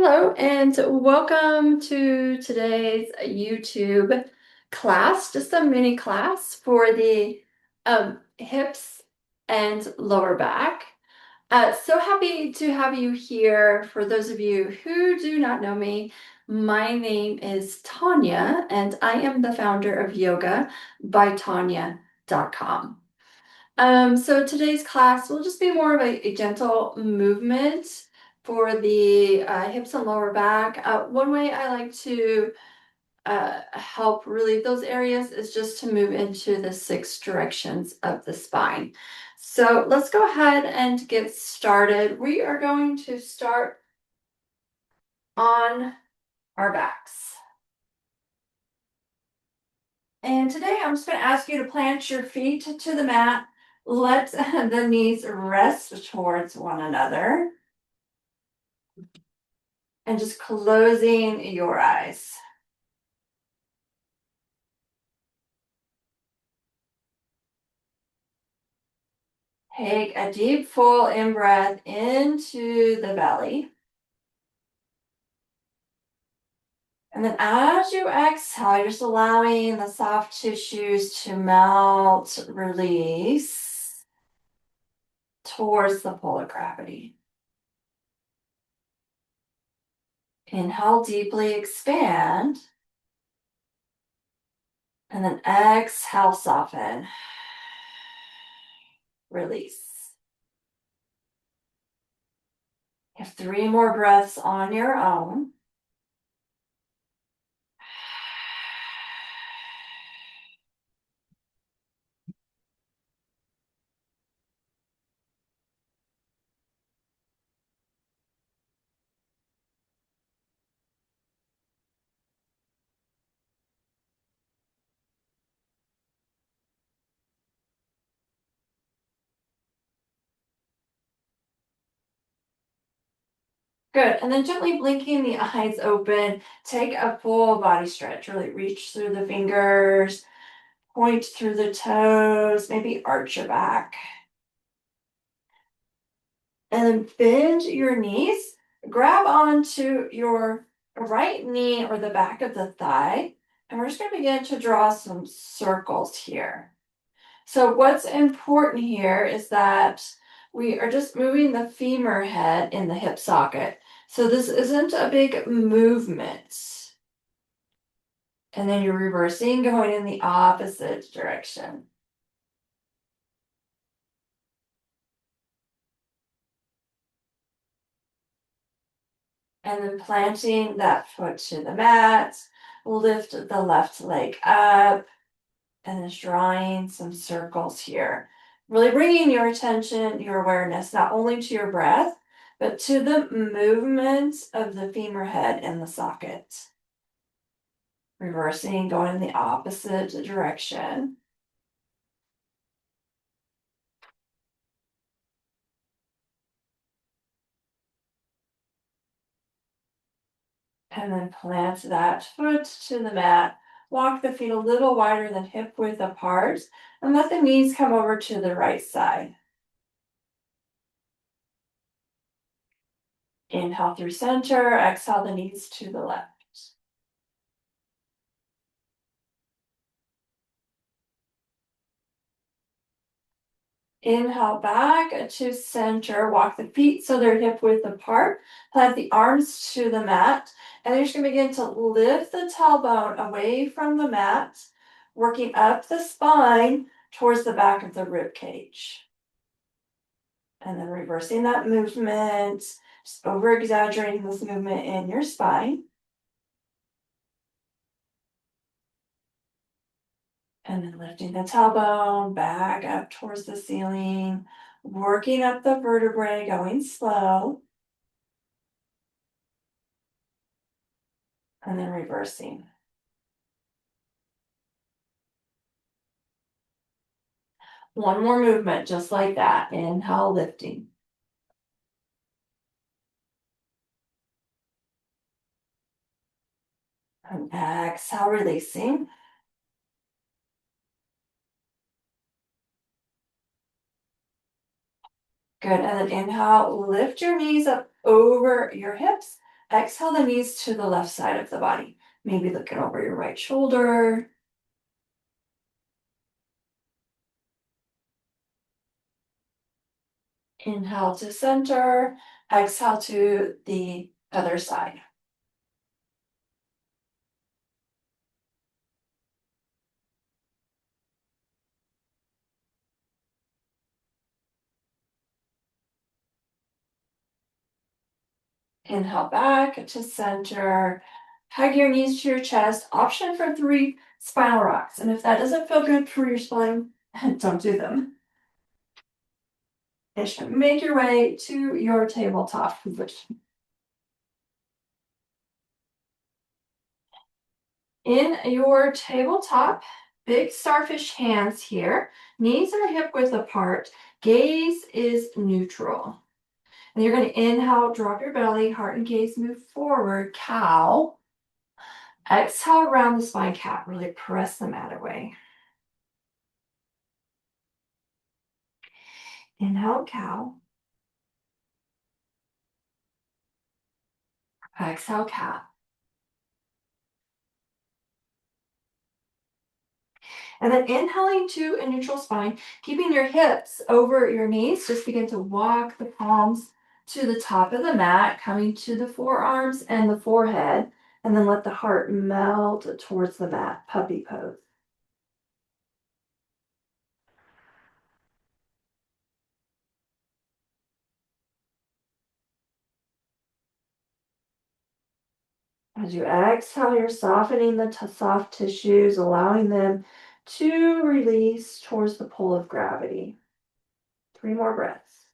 Hello, and welcome to today's YouTube class, just a mini class for the hips and lower back. So happy to have you here. For those of you who do not know me, my name is Tonya, and I am the founder of yogabytonya.com. So today's class will just be more of a gentle movement for the hips and lower back. One way I like to help relieve those areas is just to move into the 6 directions of the spine. So let's go ahead and get started. We are going to start on our backs. And today I'm just going to ask you to plant your feet to the mat. Let the knees rest towards one another. And just closing your eyes. Take a deep, full in breath into the belly. And then as you exhale, you're just allowing the soft tissues to melt, release towards the pole of gravity. Inhale deeply, expand. And then exhale, soften. Release. You have 3 more breaths on your own. Good. And then gently blinking the eyes open. Take a full body stretch. Really reach through the fingers, point through the toes, maybe arch your back. And then bend your knees. Grab onto your right knee or the back of the thigh. And we're just going to begin to draw some circles here. So what's important here is that we are just moving the femur head in the hip socket. So this isn't a big movement. And then you're reversing, going in the opposite direction. And then planting that foot to the mat. Lift the left leg up. And just drawing some circles here. Really bringing your attention, your awareness, not only to your breath, but to the movement of the femur head in the socket. Reversing, going in the opposite direction. And then plant that foot to the mat. Walk the feet a little wider than hip width apart. And let the knees come over to the right side. Inhale through center. Exhale the knees to the left. Inhale back to center. Walk the feet so they're hip width apart. Plant the arms to the mat. And you're just going to begin to lift the tailbone away from the mat, working up the spine towards the back of the rib cage. And then reversing that movement, just over exaggerating this movement in your spine. And then lifting the tailbone back up towards the ceiling, working up the vertebrae, going slow. And then reversing. One more movement, just like that. Inhale, lifting. And exhale, releasing. Good. And then inhale, lift your knees up over your hips. Exhale the knees to the left side of the body. Maybe looking over your right shoulder. Inhale to center. Exhale to the other side. Inhale back to center. Hug your knees to your chest. Option for 3 spinal rocks. And if that doesn't feel good for your spine, don't do them. Make your way to your tabletop position. In your tabletop, big starfish hands here. Knees are hip width apart. Gaze is neutral. And you're going to inhale, drop your belly, heart and gaze move forward, cow. Exhale, round the spine, cat. Really press the mat away. Inhale, cow. Exhale, cat. And then inhaling to a neutral spine, keeping your hips over your knees. Just begin to walk the palms to the top of the mat, coming to the forearms and the forehead. And then let the heart melt towards the mat, puppy pose. As you exhale, you're softening the soft tissues, allowing them to release towards the pull of gravity. 3 more breaths.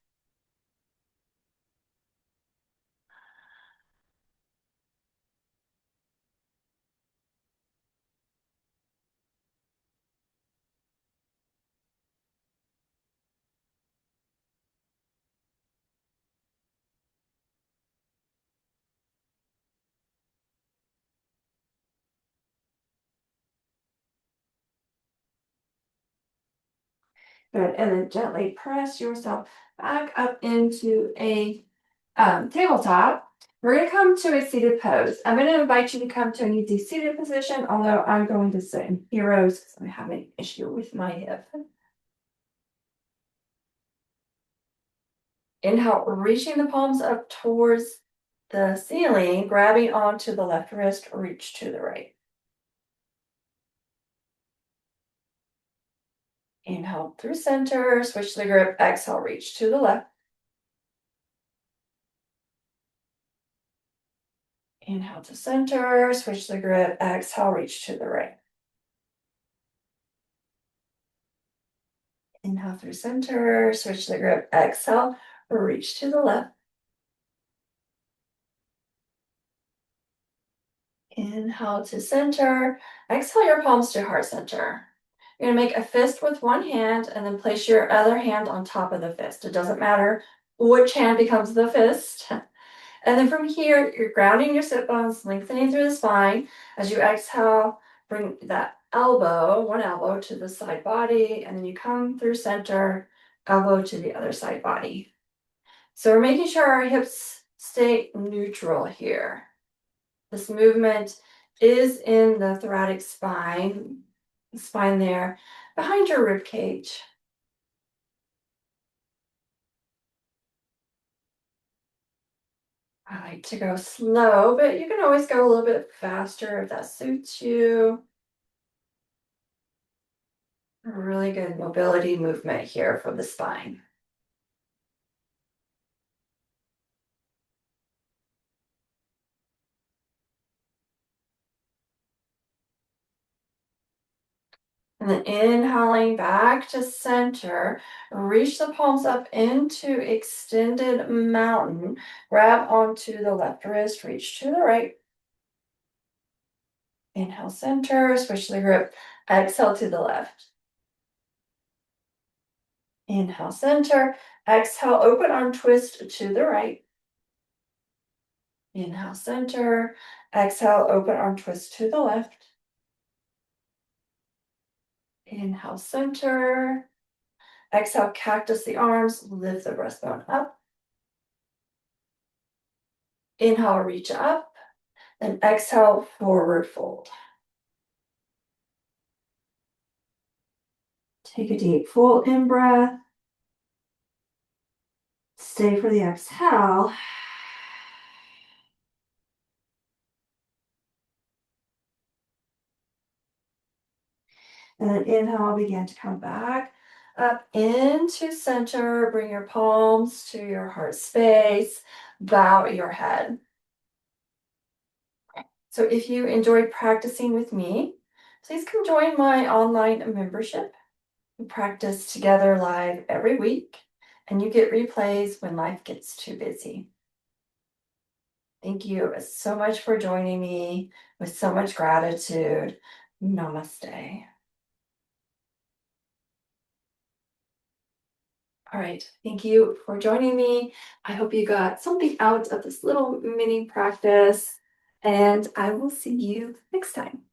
Good. And then gently press yourself back up into a tabletop. We're going to come to a seated pose. I'm going to invite you to come to an easy seated position, although I'm going to sit in heroes because I'm having an issue with my hip. Inhale, reaching the palms up towards the ceiling, grabbing onto the left wrist, reach to the right. Inhale through center, switch the grip, exhale, reach to the left. Inhale to center, switch the grip, exhale, reach to the right. Inhale through center, switch the grip, exhale, reach to the left. Inhale to center, exhale your palms to heart center. You're gonna make a fist with one hand and then place your other hand on top of the fist. It doesn't matter which hand becomes the fist. And then from here, you're grounding your sit bones, lengthening through the spine. As you exhale, bring that one elbow to the side body, and then you come through center, elbow to the other side body. So we're making sure our hips stay neutral here. This movement is in the thoracic spine, the spine there, behind your rib cage. I like to go slow, but you can always go a little bit faster if that suits you. Really good mobility movement here for the spine. And then inhaling back to center, reach the palms up into extended mountain. Grab onto the left wrist, reach to the right. Inhale center, switch the grip. Exhale to the left. Inhale center. Exhale, open arm twist to the right. Inhale center. Exhale, open arm twist to the left. Inhale center. Exhale, cactus the arms, lift the breastbone up. Inhale, reach up, and exhale, forward fold. Take a deep, full in breath. Stay for the exhale. And then inhale, begin to come back up into center. Bring your palms to your heart space. Bow your head. So if you enjoyed practicing with me, please come join my online membership. We practice together live every week, and you get replays when life gets too busy. Thank you so much for joining me with so much gratitude. Namaste. All right. Thank you for joining me. I hope you got something out of this little mini practice, and I will see you next time.